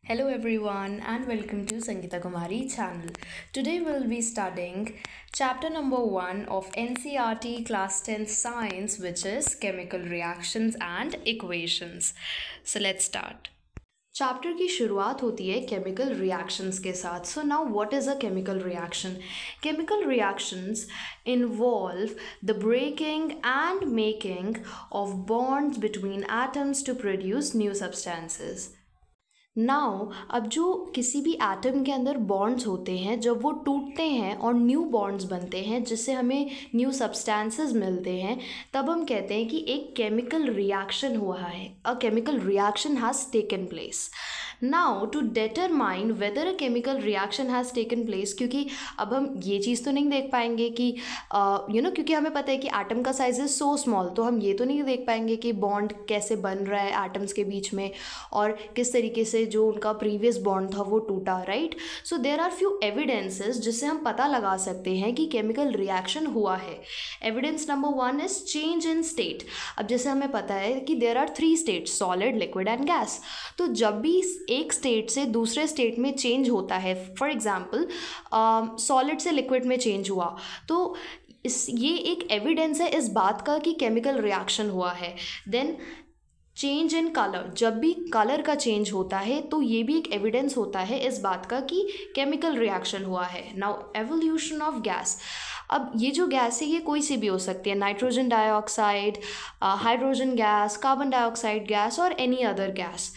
Hello everyone and welcome to Sangeeta Kumari channel. Today we'll be studying chapter number 1 of NCERT class 10 science, which is chemical reactions and equations. So let's start. Chapter की शुरुआत होती है chemical reactions के साथ. So now what is a chemical reaction? Chemical reactions involve the breaking and making of bonds between atoms to produce new substances. Now अब जो किसी भी एटम के अंदर बॉन्ड्स होते हैं, जब वो टूटते हैं और न्यू बॉन्ड्स बनते हैं जिससे हमें न्यू सब्सटेंसेस मिलते हैं, तब हम कहते हैं कि एक केमिकल रिएक्शन हुआ है. A chemical reaction has taken place. Now to determine whether a chemical reaction has taken place, क्योंकि अब हम ये चीज़ तो नहीं देख पाएंगे कि क्योंकि हमें पता है कि एटम का साइज इज़ सो स्मॉल, तो हम ये तो नहीं देख पाएंगे कि बॉन्ड कैसे बन रहा है एटम्स के बीच में और किस तरीके से जो उनका प्रीवियस बॉन्ड था वो टूटा, right. So there are few evidences जिससे हम पता लगा सकते हैं कि केमिकल रिएक्शन हुआ है. Evidence number 1 is change in state. अब जैसे हमें पता है कि there are 3 states, solid, liquid and gas. तो जब भी एक स्टेट से दूसरे स्टेट में चेंज होता है, फॉर एग्जाम्पल सॉलिड से लिक्विड में चेंज हुआ, तो ये एक एविडेंस है इस बात का कि केमिकल रिएक्शन हुआ है. देन चेंज इन कलर, जब भी कलर का चेंज होता है तो ये भी एक एविडेंस होता है इस बात का कि केमिकल रिएक्शन हुआ है. Now evolution of gas. अब ये जो गैस है ये कोई सी भी हो सकती है, nitrogen dioxide, hydrogen gas, carbon dioxide gas और any other gas.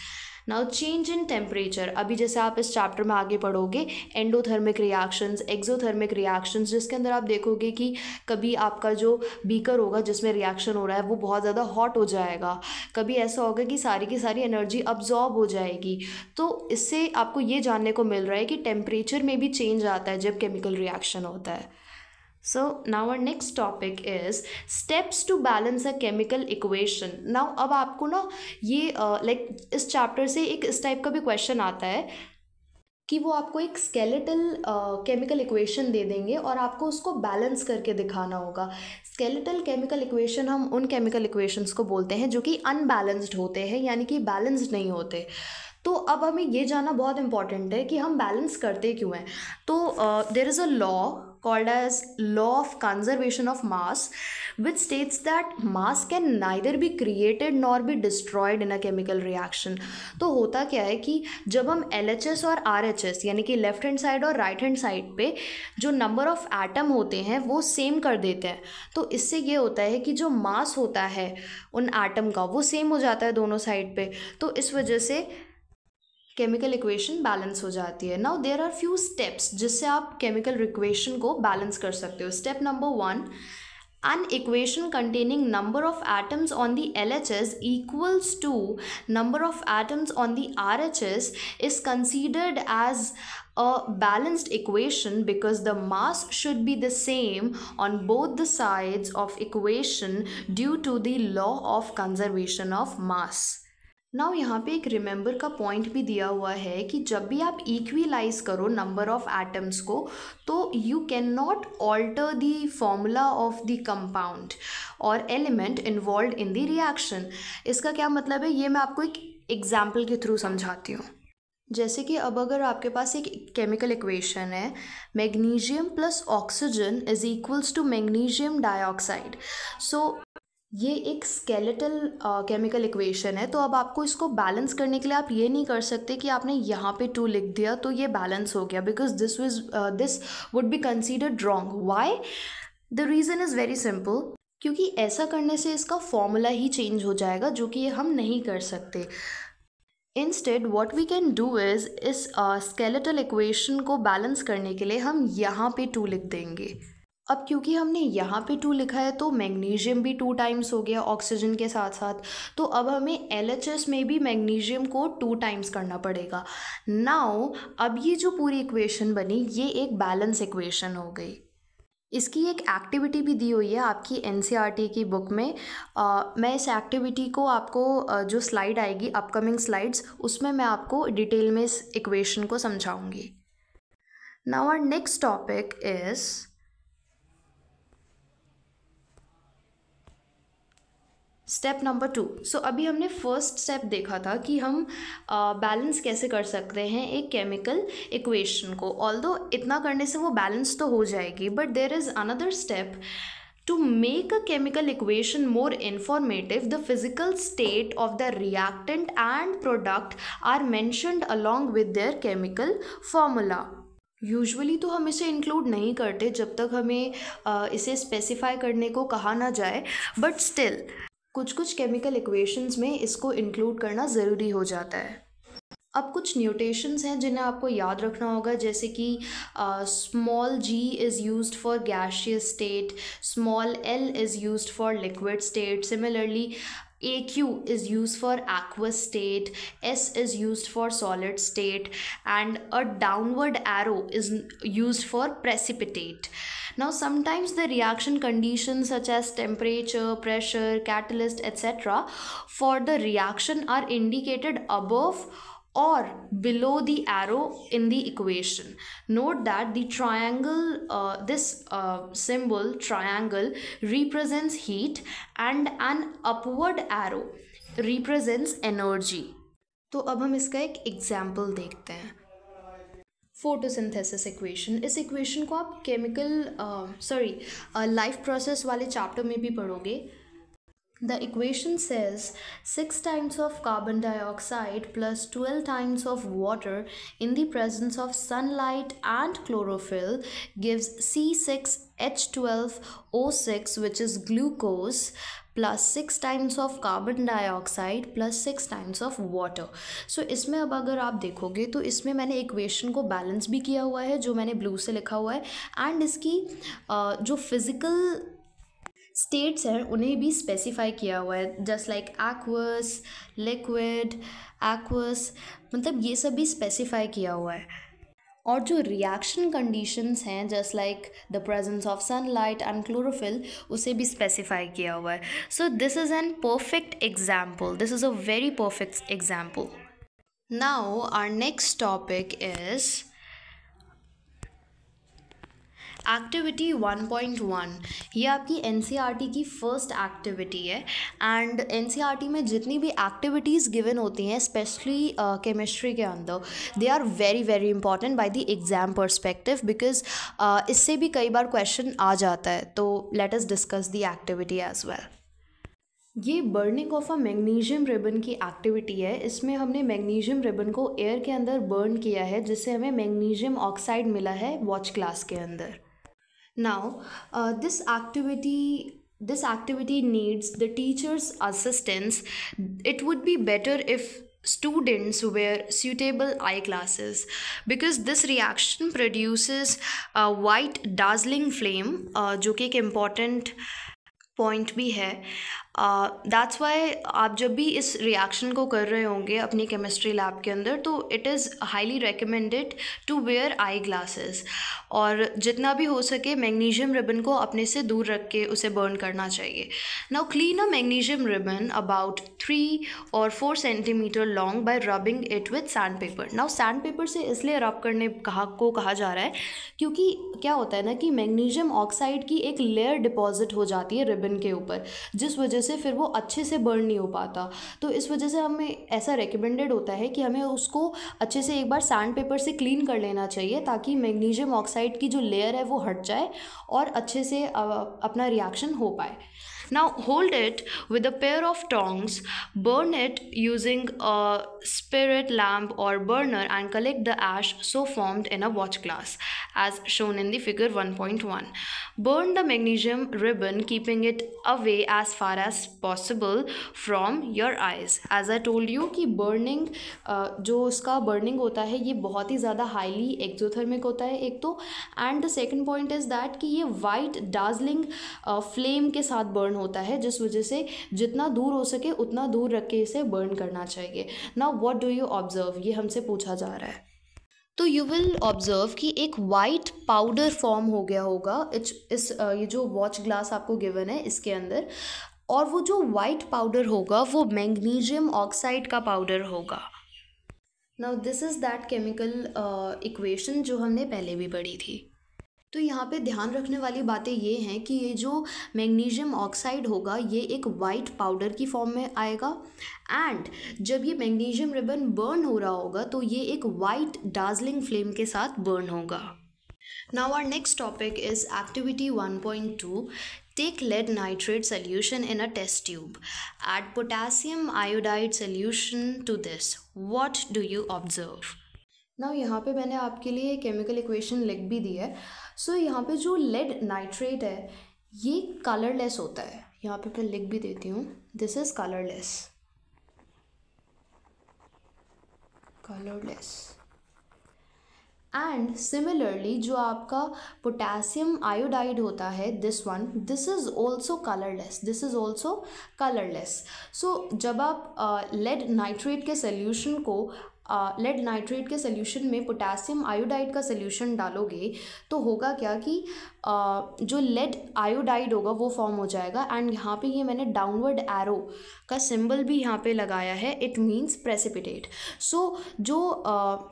Now change in temperature. अभी जैसे आप इस चैप्टर में आगे पढ़ोगे एंडोथर्मिक रिएक्शंस, एक्सोथर्मिक रिएक्शंस, जिसके अंदर आप देखोगे कि कभी आपका जो बीकर होगा जिसमें रिएक्शन हो रहा है वो बहुत ज़्यादा हॉट हो जाएगा, कभी ऐसा होगा कि सारी की सारी एनर्जी अब्जॉर्ब हो जाएगी. तो इससे आपको ये जानने को मिल रहा है कि टेम्परेचर में भी चेंज आता है जब केमिकल रिएक्शन होता है. So now our next topic is steps to balance a chemical equation. Now अब आपको ना ये इस चैप्टर से एक इस टाइप का भी क्वेश्चन आता है कि वो आपको एक स्केलेटल केमिकल इक्वेशन दे देंगे और आपको उसको बैलेंस करके दिखाना होगा. स्केलेटल केमिकल इक्वेशन हम उन केमिकल इक्वेशंस को बोलते हैं जो कि अनबैलेंस्ड होते हैं, यानी कि बैलेंस्ड नहीं होते. तो अब हमें ये जानना बहुत इंपॉर्टेंट है कि हम बैलेंस करते क्यों हैं. तो there is a law called as law of conservation of mass, which states that mass can neither be created nor be destroyed in a chemical reaction. तो होता क्या है कि जब हम LHS और RHS यानी कि लेफ्ट हैंड साइड और राइट हैंड साइड पे जो नंबर ऑफ एटम होते हैं वो सेम कर देते हैं, तो इससे ये होता है कि जो मास होता है उन एटम का वो सेम हो जाता है दोनों साइड पे. तो इस वजह से केमिकल इक्वेशन बैलेंस हो जाती है. Now there are few steps जिससे आप केमिकल इक्वेशन को बैलेंस कर सकते हो. Step number 1, an equation containing number of atoms on the LHS equals to number of atoms on the RHS is considered as a balanced equation because the mass should be the same on both the sides of equation due to the law of conservation of mass. Now यहाँ पे एक remember का point भी दिया हुआ है कि जब भी आप इक्विलाइज करो नंबर ऑफ एटम्स को, तो you can not alter the formula of the compound और element involve in the reaction. इसका क्या मतलब है ये मैं आपको एक एग्जाम्पल के थ्रू समझाती हूँ. जैसे कि अब अगर आपके पास एक केमिकल इक्वेशन है, magnesium plus oxygen is equals to magnesium dioxide. So ये एक स्केलेटल केमिकल इक्वेशन है. तो अब आपको इसको बैलेंस करने के लिए आप ये नहीं कर सकते कि आपने यहाँ पे 2 लिख दिया तो ये बैलेंस हो गया, because this would be considered wrong. Why? The reason is very simple, क्योंकि ऐसा करने से इसका फॉर्मूला ही चेंज हो जाएगा, जो कि हम नहीं कर सकते. Instead what we can do is इस स्केलेटल इक्वेशन को बैलेंस करने के लिए हम यहाँ पे 2 लिख देंगे. अब क्योंकि हमने यहाँ पे 2 लिखा है तो मैग्नीशियम भी 2 टाइम्स हो गया ऑक्सीजन के साथ साथ, तो अब हमें LHS में भी मैग्नीशियम को 2 टाइम्स करना पड़ेगा. नाउ अब ये जो पूरी इक्वेशन बनी ये एक बैलेंस इक्वेशन हो गई. इसकी एक एक्टिविटी भी दी हुई है आपकी NCERT की बुक में. मैं इस एक्टिविटी को आपको जो स्लाइड आएगी अपकमिंग स्लाइड्स उसमें मैं आपको डिटेल में इस इक्वेशन को समझाऊंगी. Now our next topic is step number 2। So अभी हमने फर्स्ट स्टेप देखा था कि हम बैलेंस कैसे कर सकते हैं एक केमिकल इक्वेशन को। ऑल्दो इतना करने से वो बैलेंस तो हो जाएगी, but there is another step to make a chemical equation more informative. The physical state of the reactant and product are mentioned along with their chemical formula. Usually तो हम इसे इंक्लूड नहीं करते जब तक हमें इसे स्पेसिफाई करने को कहा ना जाए, बट स्टिल कुछ कुछ केमिकल इक्वेशंस में इसको इंक्लूड करना ज़रूरी हो जाता है। अब कुछ न्यूटेशंस हैं जिन्हें आपको याद रखना होगा, जैसे कि small g is used for gaseous state, small l is used for liquid state, similarly AQ is used for aqueous state, S is used for solid state, and a downward arrow is used for precipitate. Now sometimes the reaction conditions such as temperature, pressure, catalyst, etc. for the reaction are indicated above or below the arrow in the equation. Note that the triangle, this symbol triangle represents heat and an upward arrow represents energy. तो अब हम इसका एक example देखते हैं। Photosynthesis equation, इस equation को आप लाइफ प्रोसेस वाले चैप्टर में भी पढ़ोगे। The equation says 6 times of carbon dioxide plus 12 times of water in the presence of sunlight and chlorophyll gives C6H12O6, which is glucose, plus 6 times of carbon dioxide plus 6 times of water. So इसमें अब अगर आप देखोगे तो इसमें मैंने equation को balance भी किया हुआ है जो मैंने ब्लू से लिखा हुआ है, एंड इसकी जो फिज़िकल स्टेट्स हैं उन्हें भी स्पेसिफाई किया हुआ है, just like aqueous, liquid, aqueous, मतलब ये सब भी स्पेसिफाई किया हुआ है। और जो रिएक्शन कंडीशंस हैं just like the presence of sunlight and chlorophyll, उसे भी स्पेसिफाई किया हुआ है। So this is an perfect example, this is a very perfect example. Now our next topic is activity 1.1। ये आपकी NCERT की फर्स्ट एक्टिविटी है, एंड NCERT में जितनी भी एक्टिविटीज़ गिवन होती हैं स्पेशली केमिस्ट्री के अंदर, they are very very important by the exam perspective, because इससे भी कई बार क्वेश्चन आ जाता है। तो let us discuss the activity as well. ये burning of a magnesium ribbon की एक्टिविटी है। इसमें हमने मैग्नीशियम रिबन को एयर के अंदर बर्न किया है, जिससे हमें मैग्नीशियम ऑक्साइड मिला है वॉच ग्लास के अंदर। Now, this activity needs the teacher's assistance. It would be better if students wear suitable eyeglasses, because this reaction produces a white dazzling flame, जो कि एक important point भी है। दैट्स वाई आप जब भी इस रिएक्शन को कर रहे होंगे अपनी केमिस्ट्री लैब के अंदर, तो it is highly recommended to wear eye glasses, और जितना भी हो सके मैग्नीशियम रिबन को अपने से दूर रख के उसे बर्न करना चाहिए। Now clean a magnesium ribbon about 3 or 4 centimetre long bye rubbing it with sand paper. Now sand paper से इसलिए रब करने कहा जा रहा है क्योंकि क्या होता है ना कि मैग्नीशियम ऑक्साइड की एक लेयर डिपॉजिट हो जाती है रिबन के ऊपर, जिस वजह से फिर वो अच्छे से बर्न नहीं हो पाता। तो इस वजह से हमें ऐसा रिकमेंडेड होता है कि हमें उसको अच्छे से एक बार सैंड पेपर से क्लीन कर लेना चाहिए, ताकि मैग्नीशियम ऑक्साइड की जो लेयर है वो हट जाए और अच्छे से अपना रिएक्शन हो पाए। Now hold it with a pair of tongs, burn it using a spirit lamp or burner, and collect the ash so formed in a watch glass as shown in the figure 1.1. Burn the magnesium ribbon, keeping it away as far as possible from your eyes. As I told you कि burning जो उसका burning होता है ये बहुत ही ज़्यादा highly exothermic होता है एक तो, and the second point is that कि ये white dazzling flame के साथ burn होता है, जिस वजह से जितना दूर हो सके उतना दूर रख के इसे बर्न करना चाहिए। Now what do you observe, ये हमसे पूछा जा रहा है। तो यू विल ऑब्जर्व कि एक वाइट पाउडर फॉर्म हो गया होगा ये जो वॉच ग्लास आपको गिवन है इसके अंदर, और वो जो वाइट पाउडर होगा वो मैग्नीशियम ऑक्साइड का पाउडर होगा। Now this is that chemical equation जो हमने पहले भी पढ़ी थी। तो यहाँ पे ध्यान रखने वाली बातें ये हैं कि ये जो मैग्नीशियम ऑक्साइड होगा ये एक वाइट पाउडर की फॉर्म में आएगा, एंड जब ये मैग्नीशियम रिबन बर्न हो रहा होगा तो ये एक वाइट डार्जलिंग फ्लेम के साथ बर्न होगा। Now our next topic is activity 1.2. Take lead nitrate solution in a test tube. Add potassium iodide solution to this. What do you observe? Now यहाँ पे मैंने आपके लिए केमिकल इक्वेशन लिख भी दी है। सो यहाँ पे जो लेड नाइट्रेट है ये कलरलेस होता है। यहाँ पे मैं लिख भी देती हूँ, this is colourless, and similarly जो आपका पोटेशियम आयोडाइड होता है दिस इज़ ऑल्सो कलरलेस, सो जब आप लेड नाइट्रेट के सोल्यूशन में पोटेशियम आयोडाइड का सोल्यूशन डालोगे तो होगा क्या कि जो लेड आयोडाइड होगा वो फॉर्म हो जाएगा, एंड यहाँ पे ये मैंने डाउनवर्ड एरो का सिंबल भी यहाँ पे लगाया है, इट मीन्स प्रेसिपिटेट। सो जो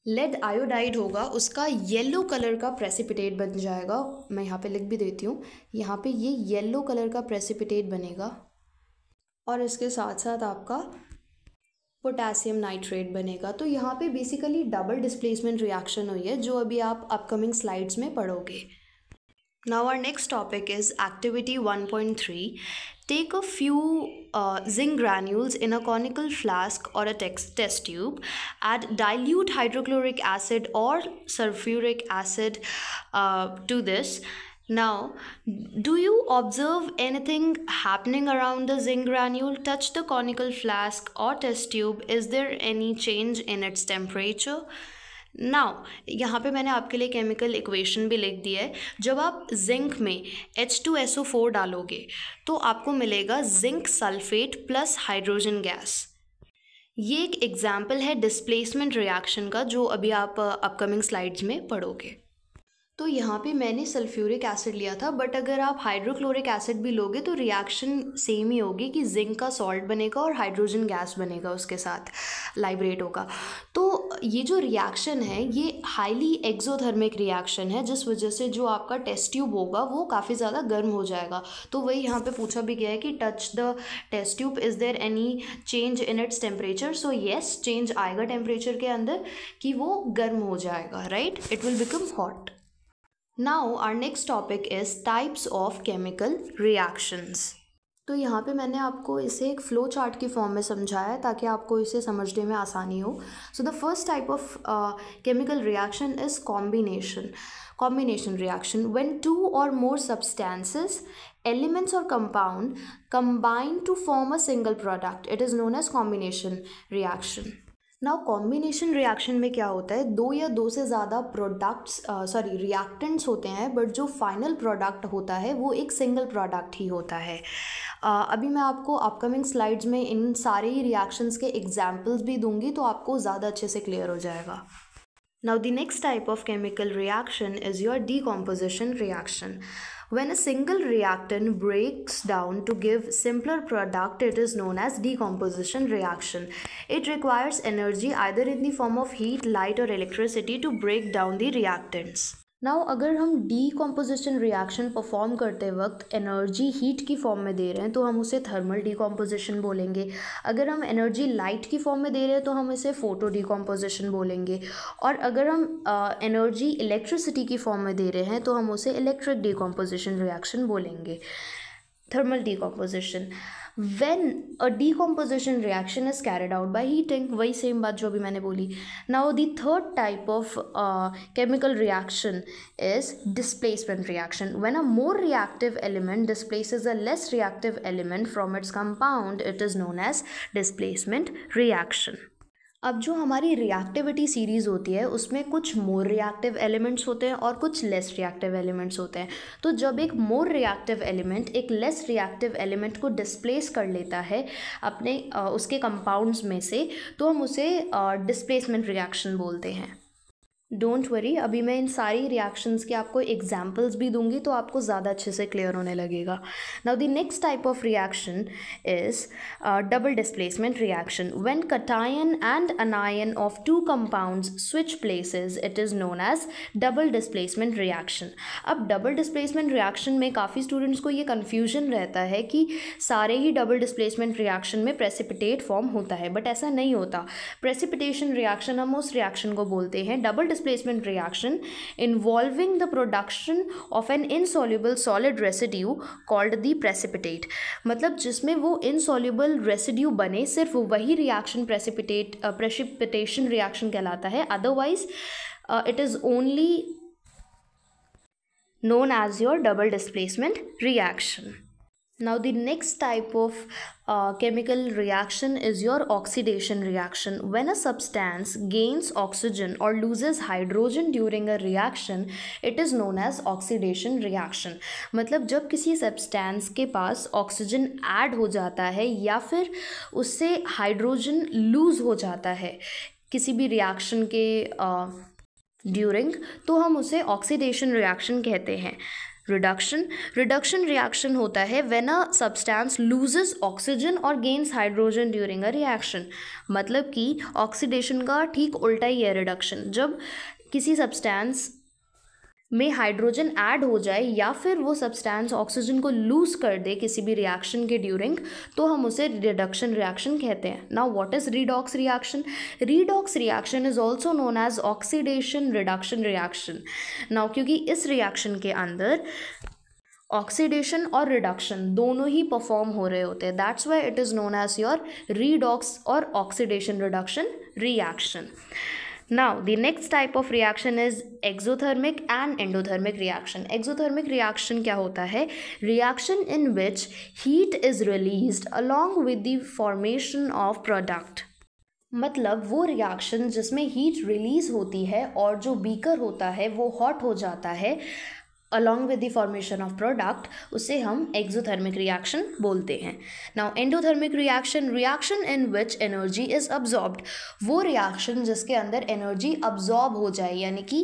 लेड आयोडाइड होगा उसका येलो कलर का प्रेसिपिटेट बन जाएगा। मैं यहाँ पे लिख भी देती हूँ, यहाँ पे ये येलो कलर का प्रेसिपिटेट बनेगा और इसके साथ साथ आपका पोटेशियम नाइट्रेट बनेगा। तो यहाँ पे बेसिकली डबल डिस्प्लेसमेंट रिएक्शन हुई है जो अभी आप अपकमिंग स्लाइड्स में पढ़ोगे। Now our next topic is activity 1.3. Take a few zinc granules in a conical flask or a test tube. Add dilute hydrochloric acid or sulfuric acid to this. Now, do you observe anything happening around the zinc granule? Touch the conical flask or test tube. Is there any change in its temperature? Now यहाँ पे मैंने आपके लिए chemical equation भी लिख दी है। जब आप जिंक में H2SO4 डालोगे तो आपको मिलेगा zinc sulphate plus hydrogen gas. ये एक एग्जाम्पल है डिस्प्लेसमेंट रिएक्शन का जो अभी आप अपकमिंग स्लाइड्स में पढ़ोगे। तो यहाँ पे मैंने सल्फ्यूरिक एसिड लिया था, बट अगर आप हाइड्रोक्लोरिक एसिड भी लोगे तो रिएक्शन सेम ही होगी कि जिंक का सॉल्ट बनेगा और हाइड्रोजन गैस बनेगा, उसके साथ लाइब्रेट होगा। तो ये जो रिएक्शन है ये हाईली एक्सोथर्मिक रिएक्शन है, जिस वजह से जो आपका टेस्ट ट्यूब होगा वो काफ़ी ज़्यादा गर्म हो जाएगा। तो वही यहाँ पे पूछा भी गया है कि touch the test tube, is there any change in its temperature? So yes, change आएगा टेम्परेचर के अंदर कि वो गर्म हो जाएगा, right, it will become hot. Now our next topic is types of chemical reactions. तो यहाँ पे मैंने आपको इसे एक फ्लो चार्ट की फॉर्म में समझाया है ताकि आपको इसे समझने में आसानी हो। So the first type of chemical reaction is combination reaction, when two or more substances, elements or compound combine to form a single product. It is known as combination reaction. Now combination reaction में क्या होता है, दो या दो से ज़्यादा reactants होते हैं, बट जो फाइनल प्रोडक्ट होता है वो एक सिंगल प्रोडक्ट ही होता है। अभी मैं आपको अपकमिंग स्लाइड्स में इन सारे ही रिएक्शंस के एग्जाम्पल्स भी दूंगी तो आपको ज़्यादा अच्छे से क्लियर हो जाएगा। Now the next type of chemical reaction is your decomposition reaction. When a single reactant breaks down to give simpler product, it is known as decomposition reaction. It requires energy either in the form of heat, light or electricity to break down the reactants. Now अगर हम decomposition reaction perform करते वक्त energy heat की form में दे रहे हैं तो हम उसे थर्मल डीकॉम्पोजिशन बोलेंगे। अगर हम एनर्जी लाइट की फॉर्म में दे रहे हैं तो हम इसे फोटो डीकॉम्पोजिशन बोलेंगे। और अगर हम एनर्जी इलेक्ट्रिसिटी की फॉर्म में दे रहे हैं तो हम उसे इलेक्ट्रिक डीकॉम्पोजिशन रिएक्शन बोलेंगे, thermal decomposition. When a decomposition reaction is carried out by heating, वही सेम बात जो अभी मैंने बोली। Now the third type of chemical reaction is displacement reaction. When a more reactive element displaces a less reactive element from its compound, it is known as displacement reaction. अब जो हमारी reactivity series होती है उसमें कुछ more reactive elements होते हैं और कुछ लेस रिएक्टिव एलिमेंट्स होते हैं। तो जब एक मोर रिएक्टिव एलिमेंट एक लेस रिएक्टिव एलिमेंट को डिस्प्लेस कर लेता है अपने उसके कंपाउंड्स में से, तो हम उसे डिस्प्लेसमेंट रिएक्शन बोलते हैं। डोंट वरी, अभी मैं इन सारी रिएक्शंस के आपको एग्जाम्पल्स भी दूंगी तो आपको ज़्यादा अच्छे से क्लियर होने लगेगा. Now the next type of reaction is double displacement reaction. When cation and anion of two compounds switch places it is known as double displacement reaction. अब डबल डिस्प्लेसमेंट रिएक्शन में काफ़ी स्टूडेंट्स को ये confusion रहता है कि सारे ही double displacement reaction में प्रेसिपिटेट फॉर्म होता है, बट ऐसा नहीं होता. प्रेसिपिटेशन रिएक्शन हम उस रिएक्शन को बोलते हैं, double displacement reaction involving the production of an insoluble solid residue called the precipitate. मतलब जिसमें वो insoluble residue बने, सिर्फ वही reaction precipitation reaction कहलाता है. Otherwise it is only known as your double displacement reaction. Now the next type of chemical reaction is your oxidation reaction. When a substance gains oxygen or loses hydrogen during a reaction, it is known as oxidation reaction. मतलब जब किसी substance के पास oxygen add हो जाता है या फिर उससे हाइड्रोजन लूज़ हो जाता है किसी भी रिएक्शन के ड्यूरिंग, तो हम उसे ऑक्सीडेशन रिएक्शन कहते हैं. रिडक्शन रिएक्शन होता है when a substance loses oxygen और gains hydrogen during a reaction. मतलब कि ऑक्सीडेशन का ठीक उल्टा ही है रिडक्शन. जब किसी सब्सटेंस में हाइड्रोजन ऐड हो जाए या फिर वो सब्सटेंस ऑक्सीजन को लूज कर दे किसी भी रिएक्शन के ड्यूरिंग, तो हम उसे रिडक्शन रिएक्शन कहते हैं. Now what is redox reaction? Redox reaction is also known as oxidation reduction reaction. Now क्योंकि इस रिएक्शन के अंदर ऑक्सीडेशन और रिडक्शन दोनों ही परफॉर्म हो रहे होते हैं, that's why it is known as your redox और oxidation reduction reaction. Now the next type of reaction is exothermic and endothermic reaction. Exothermic reaction क्या होता है? Reaction in which heat is released along with the formation of product. मतलब वो reaction जिसमें heat release होती है और जो बीकर होता है वो हॉट हो जाता है along with the formation of product, उसे हम exothermic reaction बोलते हैं. Now endothermic reaction in which energy is absorbed. वो reaction जिसके अंदर energy absorb हो जाए, यानी कि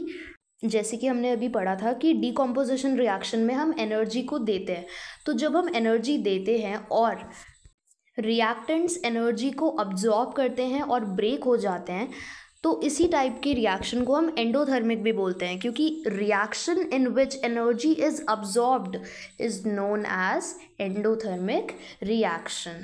जैसे कि हमने अभी पढ़ा था कि decomposition reaction में हम energy को देते हैं. तो जब हम energy देते हैं और reactants energy को absorb करते हैं और break हो जाते हैं, तो इसी टाइप के रिएक्शन को हम एंडोथर्मिक भी बोलते हैं, क्योंकि reaction in which energy is absorbed is known as endothermic reaction.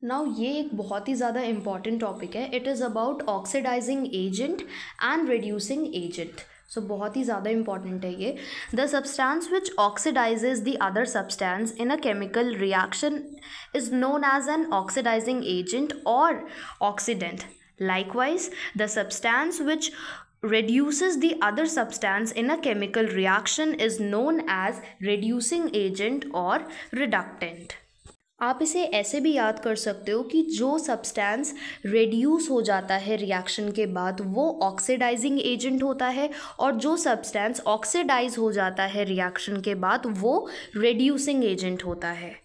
Now ये एक बहुत ही ज़्यादा इम्पॉर्टेंट टॉपिक है. It is about oxidising agent and reducing agent. So बहुत ही ज़्यादा इंपॉर्टेंट है ये. The substance which oxidises the other substance in a chemical reaction is known as an oxidising agent और oxidant. Likewise, the substance which reduces the other substance in a chemical reaction is known as reducing agent or reductant. आप इसे ऐसे भी याद कर सकते हो कि जो सब्सटेंस रेड्यूस हो जाता है रिएक्शन के बाद वो ऑक्सीडाइजिंग एजेंट होता है, और जो सब्सटेंस ऑक्सीडाइज हो जाता है रिएक्शन के बाद वो रेड्यूसिंग एजेंट होता है.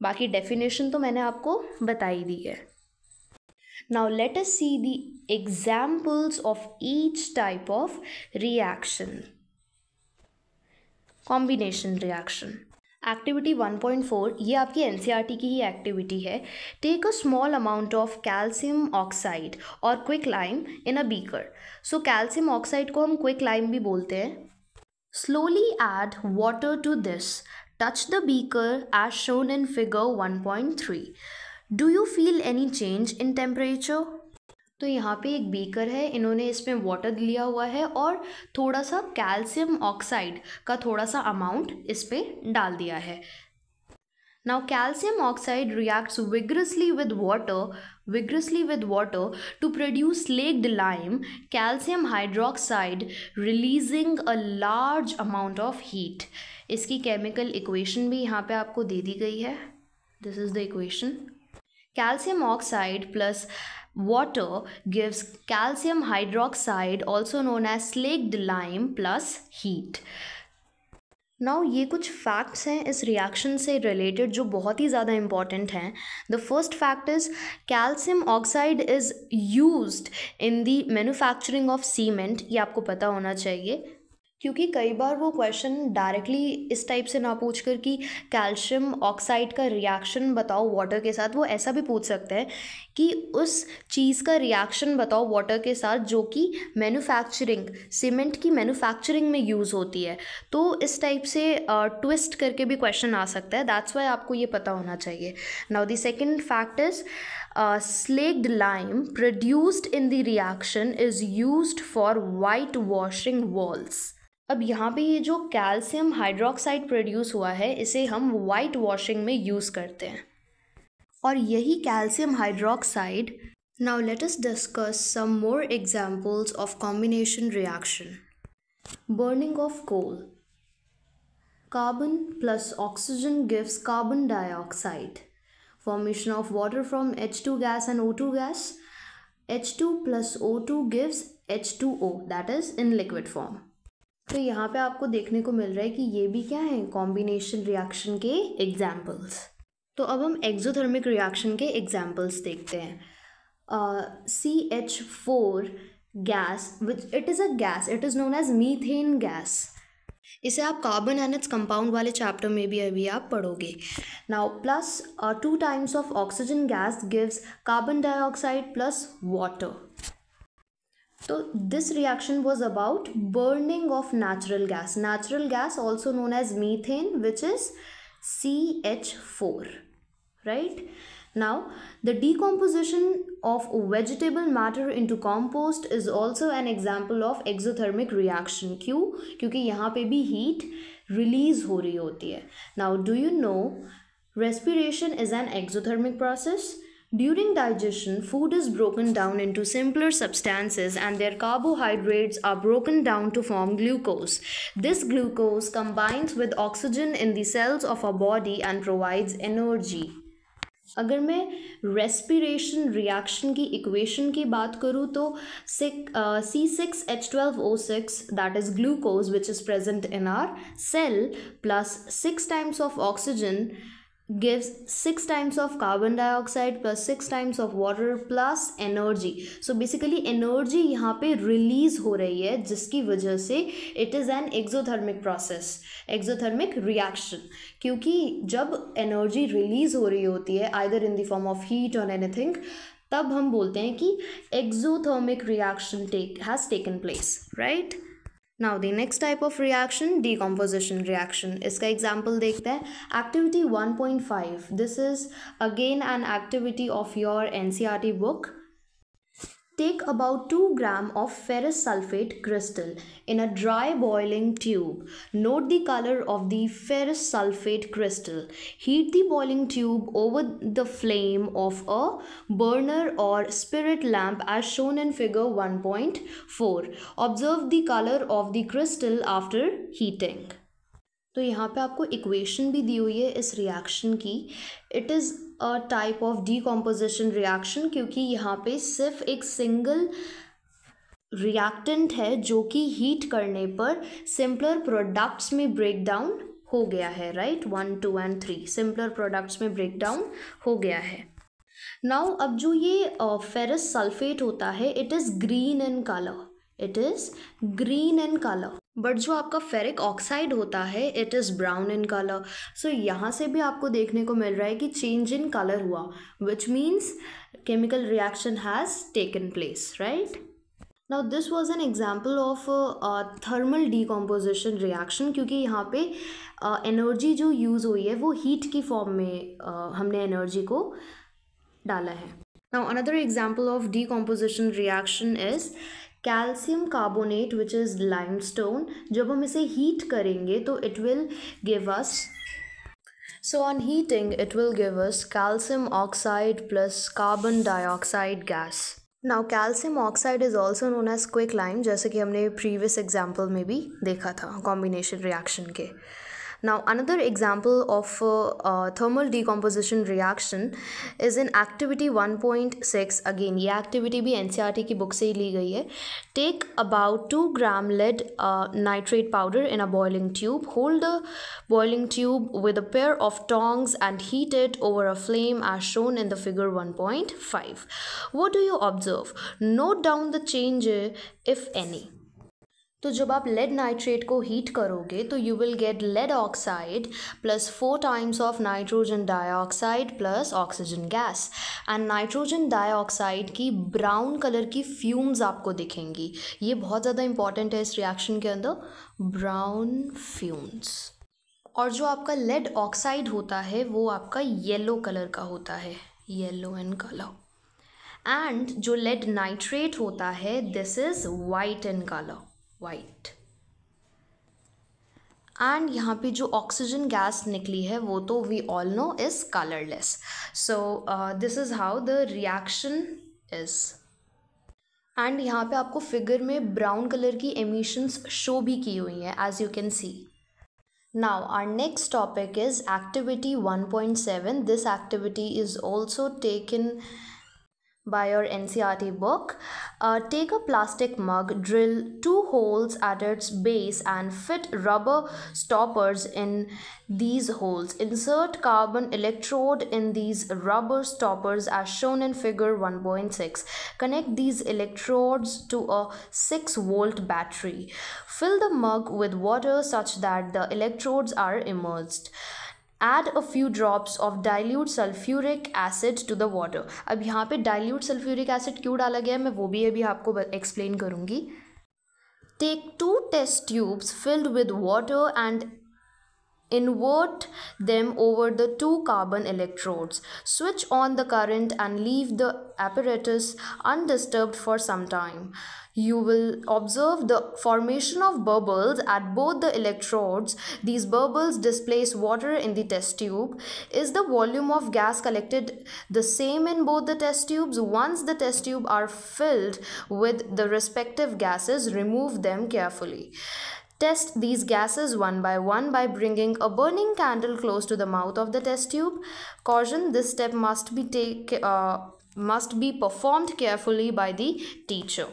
बाकी डेफिनेशन तो मैंने आपको बता ही दी है. Now let us see the examples of each type of reaction. Combination reaction. Activity 1.4 ये आपकी NCERT की ही एक्टिविटी है. Take a small amount of calcium oxide or quicklime in a beaker. So calcium oxide को हम quicklime भी बोलते हैं. Slowly add water to this. Touch the beaker as shown in figure 1.3. Do you feel any change in temperature? तो यहाँ पे एक beaker है, इन्होंने इसमें वाटर लिया हुआ है और थोड़ा सा कैल्शियम ऑक्साइड का थोड़ा सा अमाउंट इस पर डाल दिया है. Now calcium oxide reacts vigorously with water to produce slaked lime calcium hydroxide releasing a large amount of heat. इसकी केमिकल इक्वेशन भी यहाँ पे आपको दे दी गई है. This is the equation. Calcium oxide plus water gives calcium hydroxide, also known as slaked lime, plus heat. Now ये कुछ फैक्ट्स हैं इस रिएक्शन से रिलेटेड जो बहुत ही ज़्यादा इंपॉर्टेंट हैं. The first fact is calcium oxide is used in the manufacturing of cement. ये आपको पता होना चाहिए, क्योंकि कई बार वो क्वेश्चन डायरेक्टली इस टाइप से ना पूछ कर कि कैल्शियम ऑक्साइड का रिएक्शन बताओ वाटर के साथ, वो ऐसा भी पूछ सकते हैं कि उस चीज़ का रिएक्शन बताओ वाटर के साथ जो कि मैन्युफैक्चरिंग, सीमेंट की मैन्युफैक्चरिंग में यूज़ होती है. तो इस टाइप से ट्विस्ट करके भी क्वेश्चन आ सकता है. दैट्स वाई आपको ये पता होना चाहिए. Now the second fact is slaked lime produced in the reaction is used for whitewashing walls. अब यहाँ पे ये जो कैल्शियम हाइड्रोक्साइड प्रोड्यूस हुआ है इसे हम वाइट वॉशिंग में यूज़ करते हैं, और यही calcium hydroxide. Now let us discuss some more examples of combination reaction. Burning of coal. Carbon plus oxygen gives carbon dioxide. Formation of water from H2 gas and O2 gas. H2 plus O2 gives H2O, that is in liquid form. तो यहाँ पे आपको देखने को मिल रहा है कि ये भी क्या है, कॉम्बिनेशन रिएक्शन के एग्जाम्पल्स. तो अब हम एक्सोथर्मिक रिएक्शन के एग्जाम्पल्स देखते हैं. CH4 gas, which it is a gas, it is known as methane gas. इसे आप कार्बन एंड इट्स कंपाउंड वाले चैप्टर में भी अभी आप पढ़ोगे. Now plus 2 times of oxygen gas gives carbon dioxide plus water. तो this reaction was about burning of natural gas also known as methane which is CH4, right. Now, the decomposition of vegetable matter into compost is also an example of exothermic reaction. क्यों? क्योंकि यहाँ पे भी heat release हो रही होती है. Now, do you know respiration is an exothermic process? During digestion, food is broken down into simpler substances and their carbohydrates are broken down to form glucose. This glucose combines with oxygen in the cells of our body and provides energy. अगर मैं respiration reaction की equation की बात करूँ तो C6H12O6 that is glucose which is present in our cell plus 6 times of oxygen gives 6 times of carbon dioxide plus 6 times of water plus energy. So basically energy यहाँ पे release हो रही है जिसकी वजह से it is an exothermic process, exothermic reaction. क्योंकि जब energy release हो रही होती है either in the form of heat or anything, तब हम बोलते हैं कि exothermic reaction has taken place, right? Now the next type of reaction, decomposition reaction. इसका example देखते हैं. Activity 1.5. This is again an activity of your NCERT book. Take about 2 gram of ferrous sulfate crystal in a dry boiling tube. Note the color of the ferrous sulfate crystal. Heat the boiling tube over the flame of a burner or spirit lamp as shown in figure 1.4. Observe the color of the crystal after heating. तो यहाँ पे आपको equation भी दी हुई है इस reaction की. It is a type of decomposition reaction क्योंकि यहाँ पे सिर्फ एक सिंगल रिएक्टेंट है जो कि हीट करने पर सिंपलर प्रोडक्ट्स में ब्रेक डाउन हो गया है, राइट. 1, 2 and 3 सिंपलर प्रोडक्ट्स में ब्रेक डाउन हो गया है. नाउ अब जो ये फेरस सल्फेट होता है it is green in colour, it is green in colour. But जो आपका फेरिक ऑक्साइड होता है it is brown in colour. So यहाँ से भी आपको देखने को मिल रहा है कि चेंज इन कलर हुआ which means chemical reaction has taken place, right. Now this was an example of thermal decomposition reaction क्योंकि यहाँ पे एनर्जी जो यूज़ हुई है वो हीट की फॉर्म में हमने एनर्जी को डाला है. Now another example of decomposition reaction is calcium carbonate which is limestone. जब हम इसे हीट करेंगे तो it will give us, so on heating it will give us calcium oxide plus carbon dioxide gas. Now calcium oxide is also known as quick lime जैसे कि हमने previous example में भी देखा था कॉम्बिनेशन रिएक्शन के. Now, another example of thermal decomposition reaction is in activity 1.6. Again, ये activity भी NCERT की book से ही ली गई है. Take about 2 gram lead nitrate powder in a boiling tube. Hold the boiling tube with a pair of tongs and heat it over a flame as shown in the figure 1.5. What do you observe? Note down the change, if any. तो जब आप lead nitrate को heat करोगे तो you will get lead oxide plus 4 times of nitrogen dioxide plus oxygen gas. And nitrogen dioxide की brown colour की fumes आपको दिखेंगी. ये बहुत ज़्यादा इंपॉर्टेंट है इस रिएक्शन के अंदर, ब्राउन फ्यूम्स. और जो आपका लेड ऑक्साइड होता है वो आपका येलो कलर का होता है, येलो इन कलर. एंड जो लेड नाइट्रेट होता है this is white in colour, white. And यहाँ पे जो ऑक्सीजन गैस निकली है वो तो we all know is colourless. So this is how the reaction is. And यहाँ पे आपको फिगर में ब्राउन कलर की एमिशंस शो भी की हुई हैं as you can see. Now our next topic is activity 1.7. This activity is also taken by your NCERT book. Take a plastic mug, drill 2 holes at its base and fit rubber stoppers in these holes. Insert carbon electrode in these rubber stoppers as shown in figure 1.6. Connect these electrodes to a 6-volt battery. Fill the mug with water such that the electrodes are immersed. Add a few drops of dilute sulfuric acid to the water. अब यहाँ पे dilute sulfuric acid क्यों डाला गया है मैं वो भी अभी आपको explain करूँगी. Take 2 test tubes filled with water and invert them over the 2 carbon electrodes. Switch on the current and leave the apparatus undisturbed for some time. You will observe the formation of bubbles at both the electrodes. These bubbles displace water in the test tube. Is the volume of gas collected the same in both the test tubes? Once the test tube are filled with the respective gases, remove them carefully. Test these gases one by one by bringing a burning candle close to the mouth of the test tube. Caution: this step must be performed carefully by the teacher.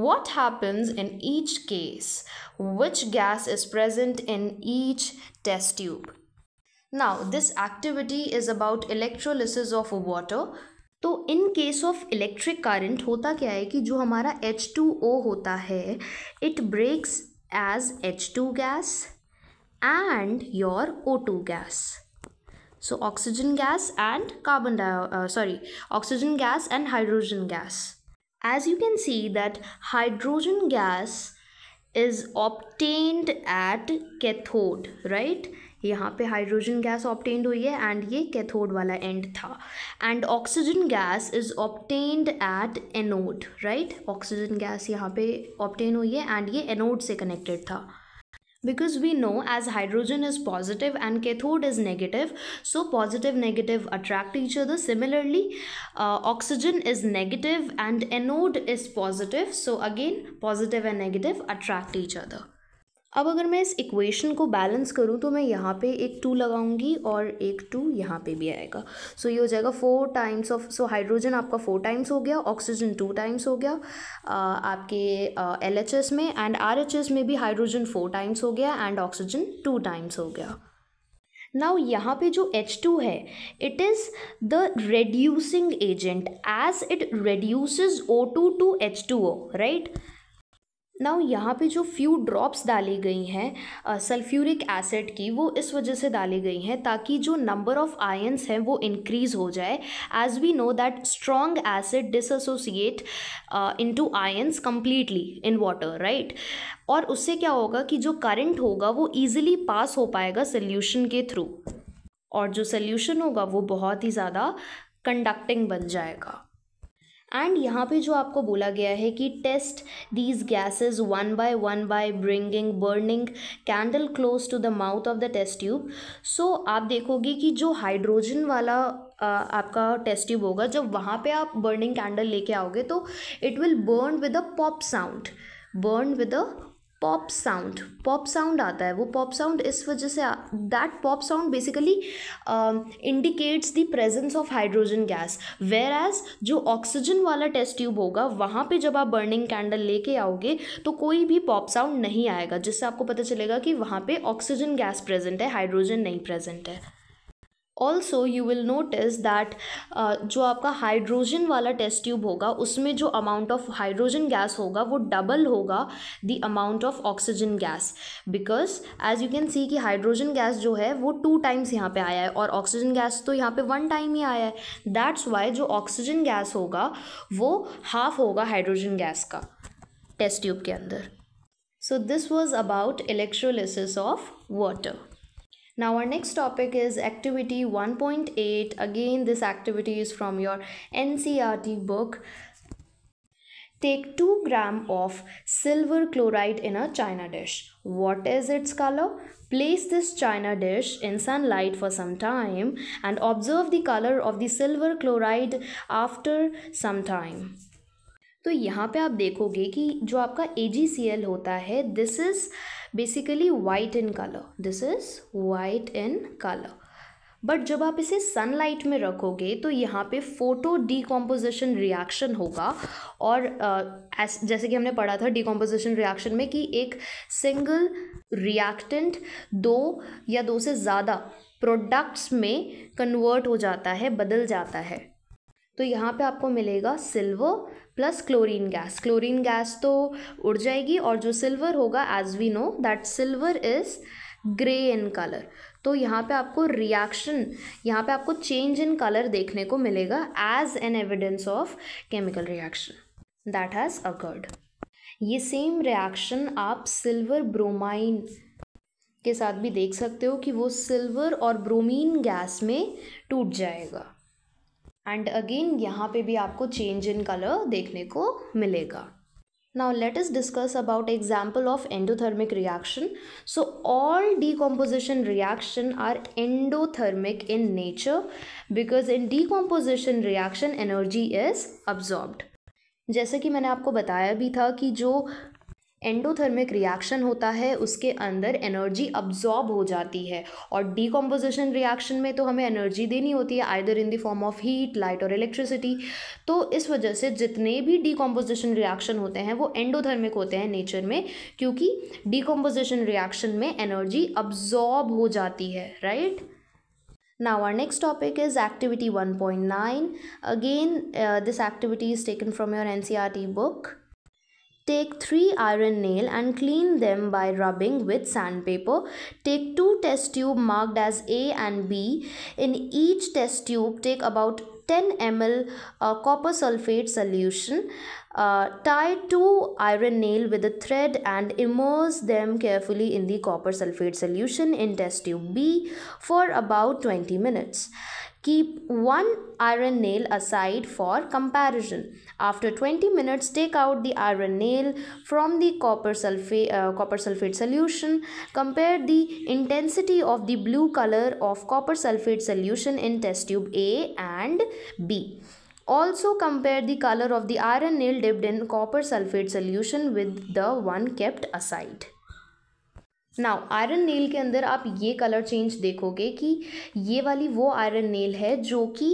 What happens in each case? Which gas is present in each test tube? Now, this activity is about electrolysis of water. तो in case of electric current होता क्या है कि जो हमारा H2O होता है it breaks as H2 gas and your O2 gas. So oxygen gas and oxygen gas and hydrogen gas. As you can see that hydrogen gas is obtained at cathode, right? यहाँ पे hydrogen gas obtained हुई है and ये cathode वाला and था. And oxygen gas is obtained at anode, right? Oxygen gas यहाँ पे obtain हुई है एंड ये एनोड से कनेक्टेड था. Because we know as hydrogen is positive and cathode is negative, so positive negative attract each other. Similarly, oxygen is negative and anode is positive, so again positive and negative attract each other. अब अगर मैं इस equation को balance करूँ तो मैं यहाँ पे एक 2 लगाऊंगी और एक 2 यहाँ पे भी आएगा. सो ये हो जाएगा 4 टाइम्स ऑफ, सो हाइड्रोजन आपका 4 टाइम्स हो गया, ऑक्सीजन 2 टाइम्स हो गया आपके LHS में, एंड RHS में भी हाइड्रोजन 4 टाइम्स हो गया एंड ऑक्सीजन 2 टाइम्स हो गया. नाउ यहाँ पे जो H2 है it is the reducing agent as it reduces O2 to H2O, right? Now यहाँ पे जो फ्यू ड्रॉप्स डाली गई हैं सल्फ्यूरिक एसिड की, वो इस वजह से डाली गई हैं ताकि जो नंबर ऑफ़ आयंस हैं वो इंक्रीज़ हो जाए. As we know that strong acid dissociate into ions completely in water, right? और उससे क्या होगा कि जो करंट होगा वो ईजिली पास हो पाएगा सोल्यूशन के थ्रू, और जो सोल्यूशन होगा वो बहुत ही ज़्यादा कंडक्टिंग बन जाएगा. एंड यहाँ पे जो आपको बोला गया है कि test these gases one by bringing burning candle close to the mouth of the test tube. So आप देखोगे कि जो हाइड्रोजन वाला आपका टेस्ट ट्यूब होगा, जब वहाँ पे आप बर्निंग कैंडल लेके आओगे तो it will burn with a pop sound, burn with a pop sound आता है। वो पॉप साउंड इस वजह से that pop sound basically indicates the presence of hydrogen gas, whereas जो ऑक्सीजन वाला टेस्ट ट्यूब होगा वहाँ पे जब आप बर्निंग कैंडल लेके आओगे तो कोई भी पॉप साउंड नहीं आएगा, जिससे आपको पता चलेगा कि वहाँ पे ऑक्सीजन गैस प्रेजेंट है, हाइड्रोजन नहीं प्रेजेंट है। Also you will notice that जो आपका हाइड्रोजन वाला टेस्ट ट्यूब होगा उसमें जो अमाउंट ऑफ हाइड्रोजन गैस होगा वो डबल होगा the amount of oxygen gas, because as you can see कि हाइड्रोजन गैस जो है वो 2 टाइम्स यहाँ पे आया है और ऑक्सीजन गैस तो यहाँ पे 1 टाइम ही आया है। दैट्स वाई जो ऑक्सीजन गैस होगा वो हाफ होगा हाइड्रोजन गैस का टेस्ट ट्यूब के अंदर। So this was about electrolysis of water. Now our next topic is activity 1.8. Again, this activity is from your NCERT book. Take 2 grams of silver chloride in a china dish. What is its color? Place this china dish in sunlight for some time and observe the color of the silver chloride after some time. तो यहाँ पे आप देखोगे कि जो आपका AgCl होता है this is basically white in colour, this is white in colour, but जब आप इसे सनलाइट में रखोगे तो यहाँ पे फोटो डीकॉम्पोजिशन रिएक्शन होगा और जैसे कि हमने पढ़ा था डीकॉम्पोजिशन रिएक्शन में कि एक सिंगल रिएक्टेंट 2 या 2 से ज़्यादा प्रोडक्ट्स में कन्वर्ट हो जाता है, बदल जाता है। तो यहाँ पे आपको मिलेगा सिल्वर प्लस क्लोरीन गैस तो उड़ जाएगी और जो सिल्वर होगा as we know that silver is grey in colour. तो यहाँ पे आपको रिएक्शन, यहाँ पे आपको चेंज इन कलर देखने को मिलेगा as an evidence of chemical reaction that has occurred. ये सेम रिएक्शन आप सिल्वर ब्रोमाइन के साथ भी देख सकते हो कि वो सिल्वर और ब्रोमीन गैस में टूट जाएगा एंड अगेन यहाँ पे भी आपको चेंज इन कलर देखने को मिलेगा। Now let us discuss about example of endothermic reaction. So all decomposition reaction are endothermic in nature because in decomposition reaction energy is absorbed. जैसे कि मैंने आपको बताया भी था कि जो एंडोथर्मिक रिएक्शन होता है उसके अंदर एनर्जी अब्जॉर्ब हो जाती है और डीकॉम्पोजिशन रिएक्शन में तो हमें एनर्जी देनी होती है either in the form of heat, light और इलेक्ट्रिसिटी। तो इस वजह से जितने भी डीकॉम्पोजिशन रिएक्शन होते हैं वो एंडोथर्मिक होते हैं नेचर में, क्योंकि डीकॉम्पोजिशन रिएक्शन में एनर्जी अब्जॉर्ब हो जाती है, right. Now our next topic is activity 1.9. Again, this activity is taken from your NCERT book. Take 3 iron nail and clean them by rubbing with sandpaper. Take 2 test tube marked as A and B. In each test tube, take about 10 ml copper sulfate solution. Tie 2 iron nail with a thread and immerse them carefully in the copper sulfate solution in test tube B for about 20 minutes. Keep 1 iron nail aside for comparison. After 20 minutes, take out the iron nail from the copper sulfate solution. Compare the intensity of the blue color of copper sulfate solution in test tube A and B. Also compare the color of the iron nail dipped in copper sulfate solution with the one kept aside. Now iron nail के अंदर आप ये colour change देखोगे कि ये वाली वो iron nail है जो कि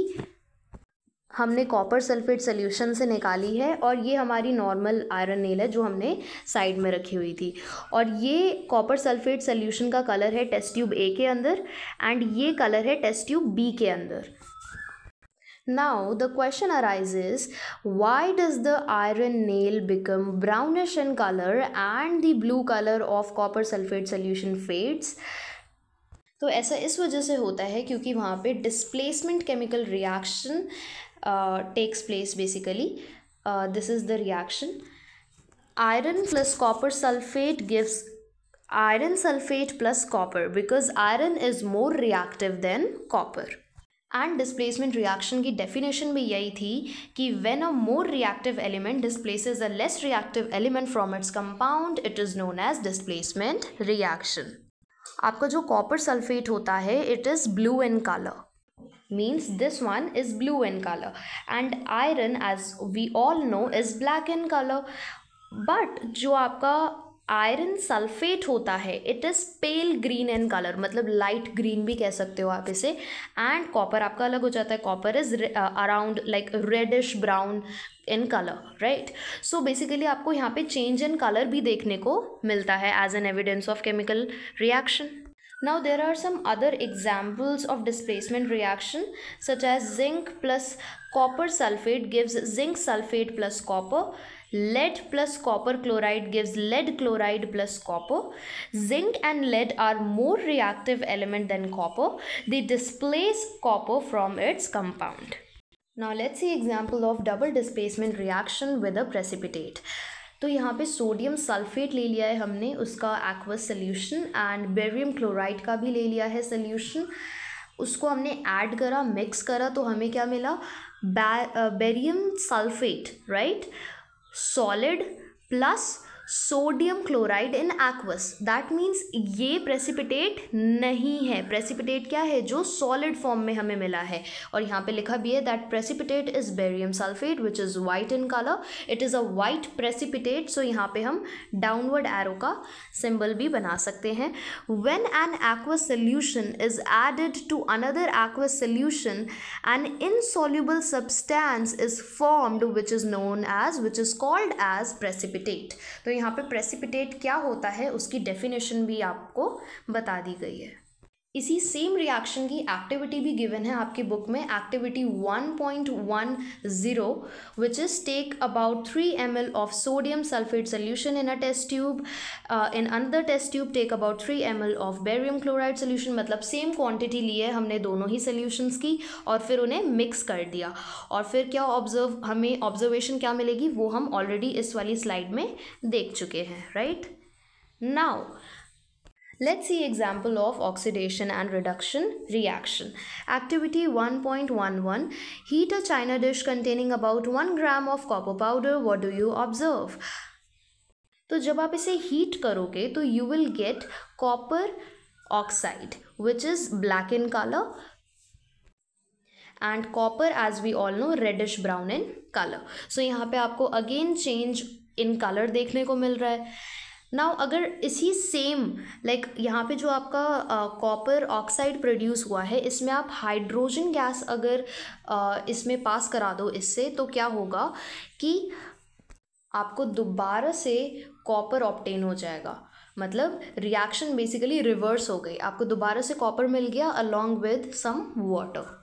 हमने कॉपर सल्फेट सोल्यूशन से निकाली है और ये हमारी नॉर्मल आयरन नेल है जो हमने साइड में रखी हुई थी। और ये कॉपर सल्फेट सोल्यूशन का कलर है टेस्ट ट्यूब ए के अंदर एंड ये कलर है टेस्ट ट्यूब बी के अंदर। Now the question arises, why does the iron nail become brownish in color and the blue color of copper sulfate solution fades? तो ऐसा इस वजह से होता है क्योंकि वहाँ पे displacement chemical reaction takes place basically. This is the reaction. Iron plus copper sulfate gives iron sulfate plus copper because iron is more reactive than copper. And displacement reaction की डेफिनेशन भी यही थी कि when a more reactive element displaces a less reactive element from its compound it is known as displacement reaction. आपका जो copper sulphate होता है it is blue in colour, means this one is blue in color, and iron as we all know is black in color. But जो आपका iron sulphate होता है it is pale green in colour, मतलब light green भी कह सकते हो आप इसे। एंड कॉपर आपका अलग हो जाता है, copper is around like reddish brown in colour, right. So basically आपको यहाँ पे चेंज इन कलर भी देखने को मिलता है as an evidence of chemical reaction. Now there are some other examples of displacement reaction such as zinc plus copper sulfate gives zinc sulfate plus copper, lead plus copper chloride gives lead chloride plus copper. Zinc and lead are more reactive element than copper. They displace copper from its compound. Now let's see example of double displacement reaction with a precipitate. तो यहाँ पे sodium sulphate ले लिया है हमने उसका aqueous solution, and barium chloride का भी ले लिया है सोल्यूशन। उसको हमने ऐड करा, मिक्स करा, तो हमें क्या मिला, barium sulphate, right, solid plus sodium chloride in aqueous. That means ये प्रेसिपिटेट नहीं है। प्रेसिपिटेट क्या है, जो सॉलिड फॉर्म में हमें मिला है। और यहाँ पे लिखा भी है that precipitate is barium sulphate which is white in colour, it is a white precipitate. So यहाँ पे हम डाउनवर्ड एरो का सिंबल भी बना सकते हैं। When an aqueous solution is added to another aqueous solution an insoluble substance is formed which is called as precipitate. तो यहाँ पे प्रेसिपिटेट क्या होता है उसकी डेफिनेशन भी आपको बता दी गई है। इसी सेम रिएक्शन की एक्टिविटी भी गिवन है आपकी बुक में, activity 1.10 which is take about 3 ml of sodium sulphate solution in a test tube, in another test tube take about 3 ml of barium chloride solution. मतलब सेम क्वांटिटी ली है हमने दोनों ही सोल्यूशंस की और फिर उन्हें मिक्स कर दिया। और फिर क्या हमें ऑब्जर्वेशन क्या मिलेगी वो हम ऑलरेडी इस वाली स्लाइड में देख चुके हैं, right. Now let's see example of oxidation and reduction reaction. Activity 1.11 heat a china dish containing about 1 gram of copper powder. What do you observe? तो जब आप इसे हीट करोगे तो you will get copper oxide which is black in color and copper as we all know reddish brown in color. So यहाँ पे आपको again change in color देखने को मिल रहा है। नाउ अगर इसी सेम लाइक यहाँ पे जो आपका कॉपर ऑक्साइड प्रोड्यूस हुआ है इसमें आप हाइड्रोजन गैस अगर इसमें पास करा दो इससे, तो क्या होगा कि आपको दोबारा से कॉपर ऑब्टेन हो जाएगा। मतलब रिएक्शन बेसिकली रिवर्स हो गई, आपको दोबारा से कॉपर मिल गया अलॉन्ग विद सम वाटर।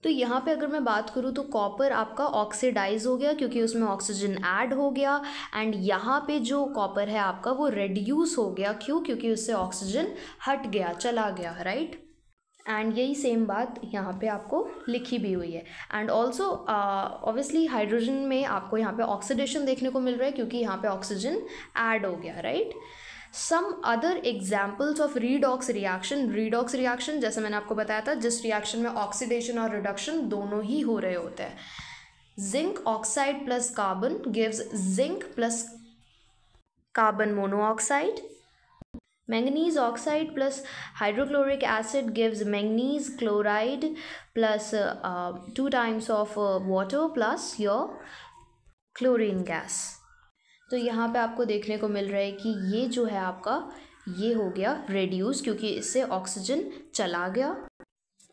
तो यहाँ पे अगर मैं बात करूँ तो कॉपर आपका ऑक्सीडाइज हो गया क्योंकि उसमें ऑक्सीजन ऐड हो गया, एंड यहाँ पे जो कॉपर है आपका वो रेड्यूस हो गया। क्यों? क्योंकि उससे ऑक्सीजन हट गया, चला गया, राइट। एंड यही सेम बात यहाँ पे आपको लिखी भी हुई है। एंड ऑल्सो ऑब्वियसली हाइड्रोजन में आपको यहाँ पे ऑक्सीडेशन देखने को मिल रहा है क्योंकि यहाँ पे ऑक्सीजन ऐड हो गया, right. Some other examples of redox reaction, redox reaction जैसे मैंने आपको बताया था जिस रिएक्शन में ऑक्सीडेशन और रिडक्शन दोनों ही हो रहे होते हैं। Zinc oxide plus carbon gives zinc plus carbon monoxide. Manganese oxide plus hydrochloric acid gives manganese chloride plus 2 times of water plus your chlorine gas. तो यहाँ पे आपको देखने को मिल रहा है कि ये जो है आपका ये हो गया रेड्यूस क्योंकि इससे ऑक्सीजन चला गया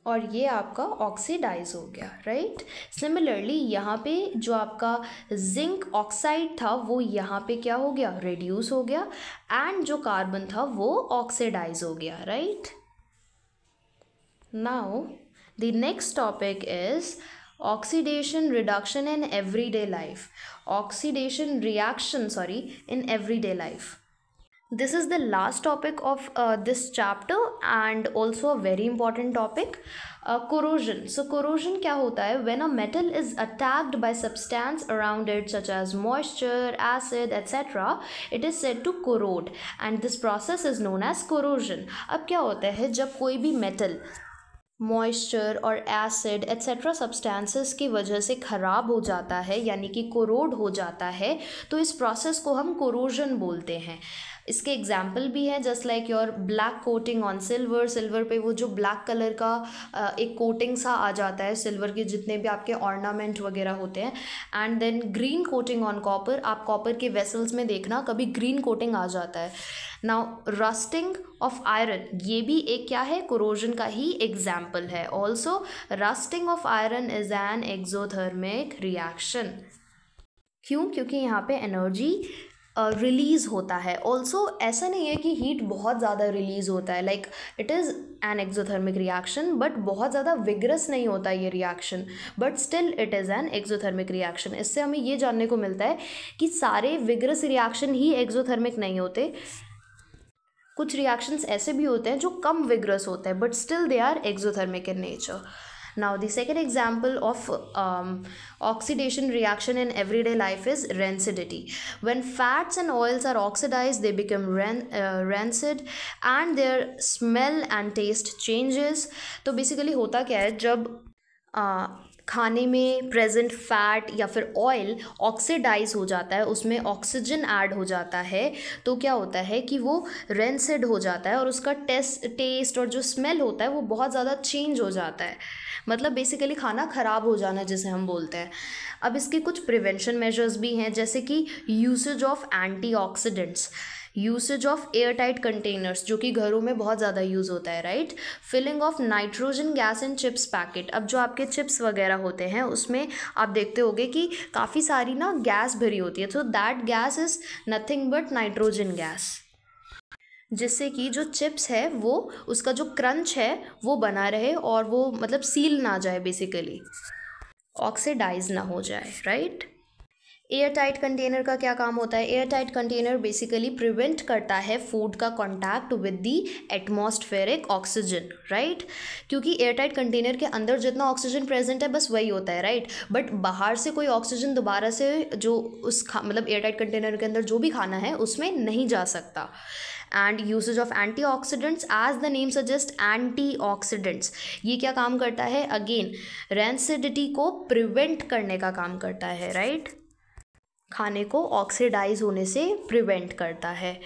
और ये आपका ऑक्सीडाइज हो गया, राइट। सिमिलरली यहाँ पे जो आपका जिंक ऑक्साइड था वो यहाँ पे क्या हो गया, रेड्यूस हो गया, एंड जो कार्बन था वो ऑक्सीडाइज हो गया, right. Now the next topic is oxidation reduction in everyday life. Oxidation reaction in everyday life. This is the last topic of this chapter and also a very important topic, corrosion. So corrosion क्या होता है? When a metal is attacked by substance around it such as moisture, acid, etc., it is said to corrode and this process is known as corrosion. अब क्या होता है जब कोई भी metal मॉइस्चर और एसिड एट्सेट्रा सब्सटेंसेस की वजह से ख़राब हो जाता है यानी कि कोरोड हो जाता है, तो इस प्रोसेस को हम कोरोजन बोलते हैं। इसके एग्जाम्पल भी हैं, just like your black coating on silver, silver पे वो जो ब्लैक कलर का एक कोटिंग सा आ जाता है सिल्वर के जितने भी आपके ऑर्नामेंट वगैरह होते हैं। And then green coating on copper, आप कॉपर के वेसल्स में देखना कभी ग्रीन कोटिंग आ जाता है। नाउ रस्टिंग ऑफ आयरन, ये भी एक क्या है, कोरोजन का ही एग्जाम्पल है। Also rusting of iron is an exothermic reaction. क्यों? क्योंकि यहाँ पे एनर्जी रिलीज़ होता है। ऑल्सो ऐसा नहीं है कि हीट बहुत ज़्यादा रिलीज़ होता है, like it is an exothermic reaction, but बहुत ज़्यादा विगरस नहीं होता ये reaction, but still it is an exothermic reaction. इससे हमें ये जानने को मिलता है कि सारे विगरस रिएक्शन ही एक्सोथर्मिक नहीं होते, कुछ रिएक्शंस ऐसे भी होते हैं जो कम विगरस होते हैं, but still they are exothermic in nature. Now the second example of oxidation reaction in everyday life is rancidity. When fats and oils are oxidized, they become rancid and their smell and taste changes. तो basically होता क्या है, जब खाने में present fat या फिर oil oxidise हो जाता है, उसमें ऑक्सीजन ऐड हो जाता है, तो क्या होता है कि वो रेंसिड हो जाता है और उसका टेस्ट और जो स्मेल होता है वो बहुत ज़्यादा चेंज हो जाता है। मतलब बेसिकली खाना ख़राब हो जाना जिसे हम बोलते हैं। अब इसके कुछ प्रिवेंशन मेजर्स भी हैं, जैसे कि usage of antioxidants, usage of airtight containers जो कि घरों में बहुत ज़्यादा यूज़ होता है, right. Filling of nitrogen gas in chips packet, अब जो आपके चिप्स वगैरह होते हैं उसमें आप देखते होगे कि काफ़ी सारी ना गैस भरी होती है, so that gas is nothing but nitrogen gas, जिससे कि जो चिप्स है वो उसका जो क्रंच है वो बना रहे और वो मतलब सील ना जाए, बेसिकली ऑक्सीडाइज ना हो जाए, राइट। एयर टाइट कंटेनर का क्या काम होता है? Air tight container basically prevent करता है फूड का contact with the atmospheric oxygen, right. क्योंकि एयर टाइट कंटेनर के अंदर जितना ऑक्सीजन प्रेजेंट है बस वही होता है, राइट। बट बाहर से कोई ऑक्सीजन दोबारा से जो मतलब एयर टाइट कंटेनर के अंदर जो भी खाना है उसमें नहीं जा सकता। And usage of antioxidants, as the name suggest antioxidants, ये क्या काम करता है? अगेन रेंसिडिटी को प्रिवेंट करने का काम करता है, राइट। खाने को ऑक्सीडाइज होने से प्रिवेंट करता है।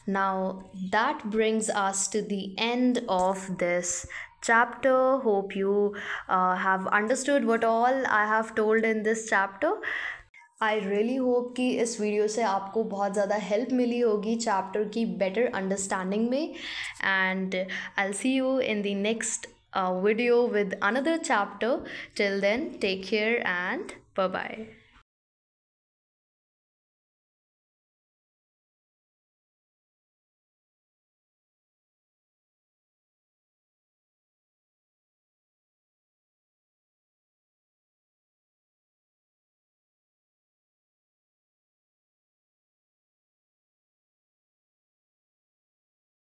Now that brings us to the end of this chapter. Hope you have understood what all I have told in this chapter. I really hope कि इस वीडियो से आपको बहुत ज़्यादा हेल्प मिली होगी चैप्टर की बेटर अंडरस्टैंडिंग में, and I'll see you in the next video with another chapter. Till then, take care and bye bye.